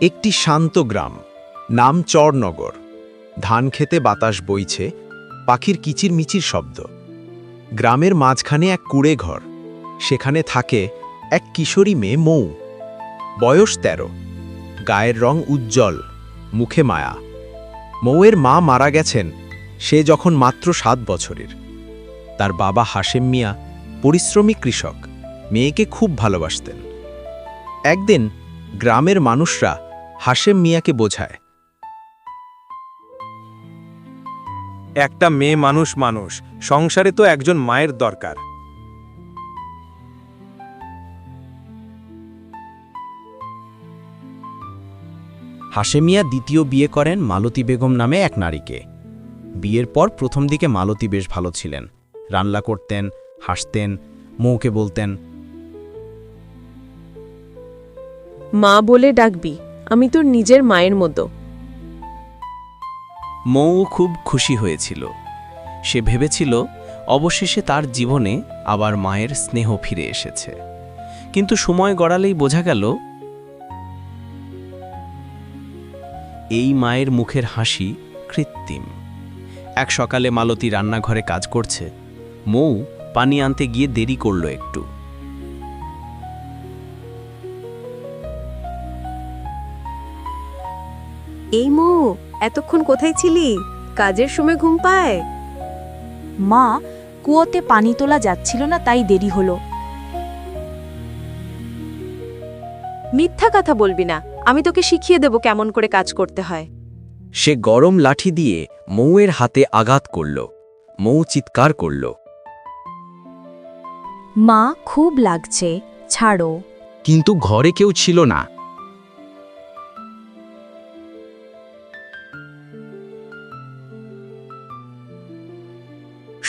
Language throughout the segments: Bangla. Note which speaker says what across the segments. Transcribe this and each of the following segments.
Speaker 1: একটি শান্ত গ্রাম, নাম চরনগর। ধান খেতে বাতাস বইছে, পাখির কিচিরমিচির শব্দ। গ্রামের মাঝখানে এক কুঁড়ে ঘর, সেখানে থাকে এক কিশোরী মেয়ে মৌ। বয়স ১৩, গায়ের রং উজ্জ্বল, মুখে মায়া। মৌয়ের মা মারা গেছেন সে যখন মাত্র ৭ বছরের। তার বাবা হাশেম মিয়া পরিশ্রমী কৃষক, মেয়েকে খুব ভালোবাসতেন। একদিন গ্রামের মানুষরা হাশেম মিয়াকে বোঝায়,
Speaker 2: একটা মেয়ে মানুষ সংসারে তো একজন মায়ের দরকার।
Speaker 3: হাশেম মিয়া দ্বিতীয় বিয়ে করেন মালতী বেগম নামে এক নারীকে। বিয়ের পর প্রথম দিকে মালতী বেশ ভালো ছিলেন, রান্না করতেন, হাসতেন, মৌকে বলতেন,
Speaker 4: মা বলে ডাকবি, আমি তোর নিজের মায়ের মতো।
Speaker 3: মৌ খুব খুশি হয়েছিল। সে ভেবেছিল অবশেষে তার জীবনে আবার মায়ের স্নেহ ফিরে এসেছে। কিন্তু সময় গড়ালেই বোঝা গেল এই মায়ের মুখের হাসি কৃত্রিম। এক সকালে মালতী রান্নাঘরে কাজ করছে, মৌ পানি আনতে গিয়ে দেরি করল একটু।
Speaker 4: এই মৌ, এতক্ষণ কোথায় ছিলি? কাজের সময় ঘুম পায়?
Speaker 5: মা, কুয়োতে পানি তোলা যাচ্ছিল না, তাই দেরি হলো।
Speaker 4: মিথ্যা কথা বলবি না, আমি তোকে শিখিয়ে দেব কেমন করে কাজ করতে হয়।
Speaker 3: সে গরম লাঠি দিয়ে মৌয়ের হাতে আঘাত করল। মৌ চিৎকার করল,
Speaker 5: মা, খুব লাগছে, ছাড়ো।
Speaker 3: কিন্তু ঘরে কেউ ছিল না।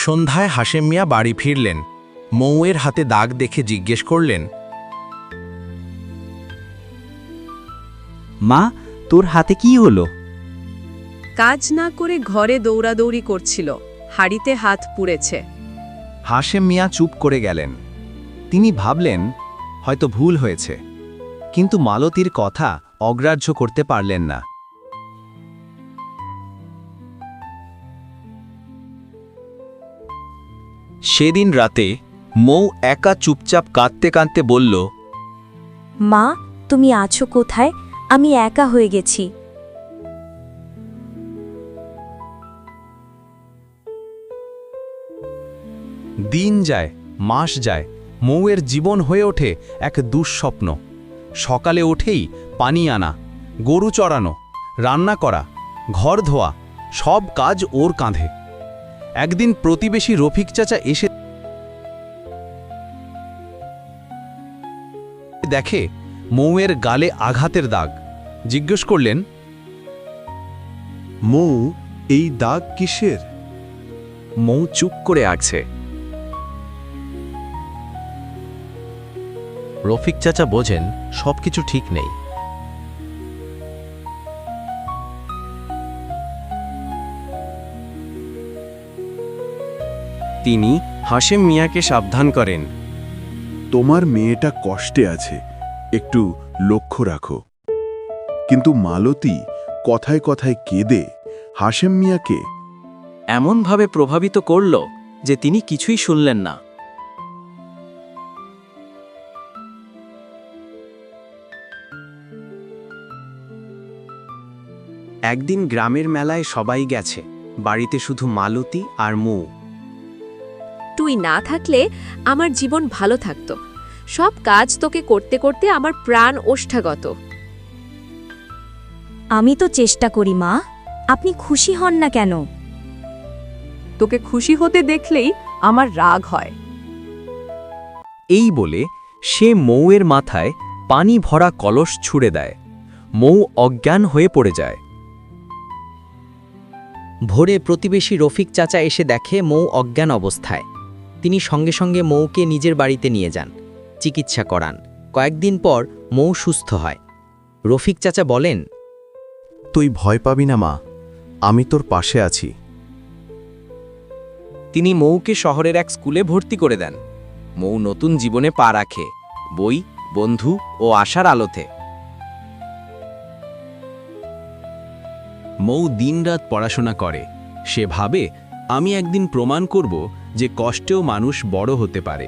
Speaker 1: সন্ধ্যায় হাশেম মিয়া বাড়ি ফিরলেন। মৌয়ের হাতে দাগ দেখে জিজ্ঞেস করলেন,
Speaker 3: মা, তোর হাতে কি হলো?
Speaker 4: কাজ না করে ঘরে দৌড়াদৌড়ি করছিল, হাড়িতে হাত পুড়েছে।
Speaker 1: হাশেম মিয়া চুপ করে গেলেন। তিনি ভাবলেন হয়তো ভুল হয়েছে, কিন্তু মালতীর কথা অগ্রাহ্য করতে পারলেন না।
Speaker 3: সেদিন রাতে মৌ একা চুপচাপ কাঁদতে কাঁদতে বলল,
Speaker 5: মা, তুমি আছো কোথায়? আমি একা হয়ে গেছি।
Speaker 1: দিন যায়, মাস যায়, মৌয়ের জীবন হয়ে ওঠে এক দুঃস্বপ্ন। সকালে উঠেই পানি আনা, গরু চড়ানো, রান্না করা, ঘর ধোয়া, সব কাজ ওর কাঁধে। একদিন প্রতিবেশী রফিক চাচা এসে দেখে মৌয়ের গালে আঘাতের দাগ। জিজ্ঞেস করলেন,
Speaker 6: মৌ, এই দাগ কিসের?
Speaker 3: মৌ চুপ করে আছে। রফিক চাচা বোঝেন সবকিছু ঠিক নেই। তিনি হাশেম মিয়াকে সাবধান করেন,
Speaker 6: তোমার মেয়েটা কষ্টে আছে, একটু লক্ষ্য রাখো। কিন্তু মালতী কথায় কথায় কেঁদে হাশেম মিয়াকে
Speaker 3: এমনভাবে প্রভাবিত করল যে তিনি কিছুই শুনলেন না। একদিন গ্রামের মেলায় সবাই গেছে, বাড়িতে শুধু মালতী আর মৌ।
Speaker 4: তুই না থাকলে আমার জীবন ভালো থাকতো। সব কাজ তোকে করতে করতে আমার প্রাণ ওষ্ঠাগত।
Speaker 5: আমি তো চেষ্টা করি মা, আপনি খুশি হন না কেন?
Speaker 4: তোকে খুশি হতে দেখলেই আমার রাগ হয়।
Speaker 3: এই বলে সে মৌয়ের মাথায় পানি ভরা কলস ছুঁড়ে দেয়। মৌ অজ্ঞান হয়ে পড়ে যায়। ভোরে প্রতিবেশী রফিক চাচা এসে দেখে মৌ অজ্ঞান অবস্থায়। তিনি সঙ্গে সঙ্গে মৌকে নিজের বাড়িতে নিয়ে যান, চিকিৎসা করান। কয়েকদিন পর মৌ সুস্থ হয়। রফিক চাচা বলেন,
Speaker 1: তুই ভয় পাবি না মা, আমি তোর পাশে আছি।
Speaker 3: তিনি মৌকে শহরের এক স্কুলে ভর্তি করে দেন। মৌ নতুন জীবনে পা রাখে, বই, বন্ধু ও আশার আলোতে।
Speaker 1: মৌ দিনরাত পড়াশোনা করে। সে ভাবে, আমি একদিন প্রমাণ করব যে কষ্টেও মানুষ বড় হতে পারে।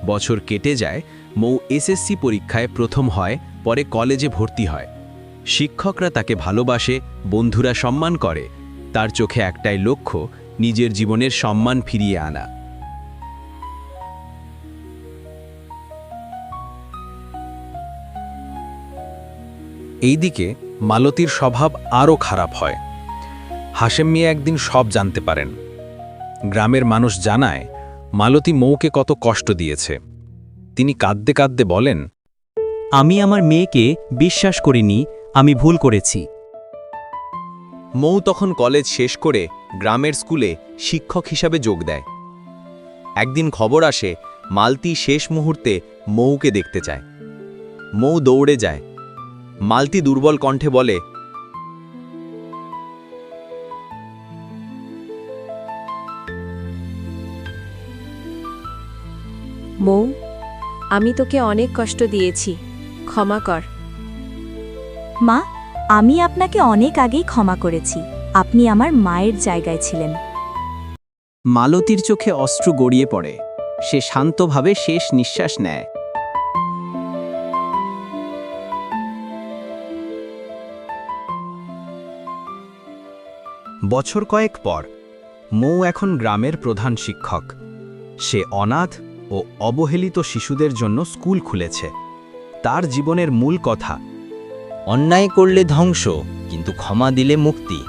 Speaker 1: বছর কেটে যায়, মৌ এসএসসি পরীক্ষায় প্রথম হয়, পরে কলেজে ভর্তি হয়। শিক্ষকরা তাকে ভালোবাসে, বন্ধুরা সম্মান করে। তার চোখে একটাই লক্ষ্য, নিজের জীবনের সম্মান ফিরিয়ে আনা।
Speaker 2: এইদিকে মালতীর স্বভাব আরও খারাপ হয়। হাশেম মিয়া একদিন সব জানতে পারেন। গ্রামের মানুষ জানায় মালতী মৌকে কত কষ্ট দিয়েছে। তিনি কাঁদতে কাঁদতে বলেন,
Speaker 7: আমি আমার মেয়েকে বিশ্বাস করিনি, আমি ভুল করেছি।
Speaker 1: মৌ তখন কলেজ শেষ করে গ্রামের স্কুলে শিক্ষক হিসাবে যোগ দেয়। একদিন খবর আসে, মালতী শেষ মুহূর্তে মৌকে দেখতে চায়। মৌ দৌড়ে যায়। মালতী দুর্বল কণ্ঠে বলে,
Speaker 4: মৌ, আমি তোকে অনেক কষ্ট দিয়েছি, ক্ষমা কর।
Speaker 5: মা, আমি আপনাকে অনেক আগেই ক্ষমা করেছি। আপনি আমার মায়ের জায়গায় ছিলেন।
Speaker 3: মালতীর চোখে অশ্রু গড়িয়ে পড়ে। সে শান্তভাবে শেষ নিঃশ্বাস নেয়।
Speaker 1: বছর কয়েক পর মৌ এখন গ্রামের প্রধান শিক্ষক। সে অনাথ ও অবহেলিত শিশুদের জন্য স্কুল খুলেছে। তার জীবনের মূল কথা,
Speaker 3: অন্যায় করলে ধ্বংস, কিন্তু ক্ষমা দিলে মুক্তি।